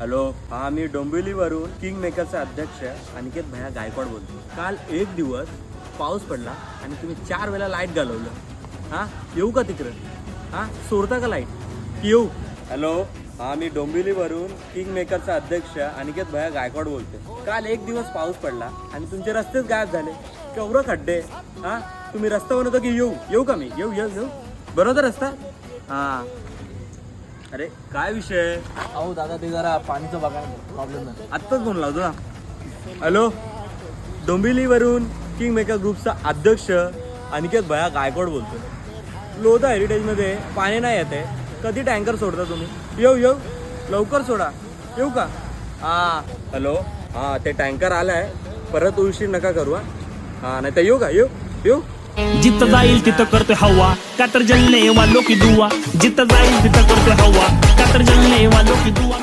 Hello, हा मी डोंबिवलीवरून king मेकरचा अध्यक्ष अनिकेत भैया गायकवाड बोलतो. काल एक दिवस पाऊस पडला आणि तुम्ही 4 वेळा लाईट घालवलं. हा, येऊ का तिकडं? हा, सोडता का लाईट? येऊ? हॅलो, हा मी डोंबिवलीवरून किंग मेकरचा अध्यक्ष अनिकेत भैया गायकवाड बोलतो. काल एक दिवस पाऊस पडला आणि तुमचे रस्तेच गायब झाले. केवढं खड्डे. हा, तुम्ही रस्ता बनवतो की येऊ का मी? येऊ बनवता रस्ता? हा. अरे काय विषय? अहो दादा ते जरा पाणीचं बघा प्रॉब्लेम नाही. आत्ताच फोन लावतो ना. हॅलो, डोंबिवलीवरून किंग मेकर ग्रुपचा अध्यक्ष अनिकेत भैया गायकवाड बोलतो. लोधा हेरिटेजमध्ये पाणी नाही येते. कधी टँकर सोडता तुम्ही? येऊ लवकर सोडा. येऊ का? हां. हॅलो, हां ते टँकर आलाय. परत उशीर नका करू. हां नाही तर येऊ का? येऊ. जिथं जाईल तिथं करतोय हवा का तर जलने वालों की दुआ. जिथं जाईल तिथं करतोय हवा का तर जलने वालों की दुआ.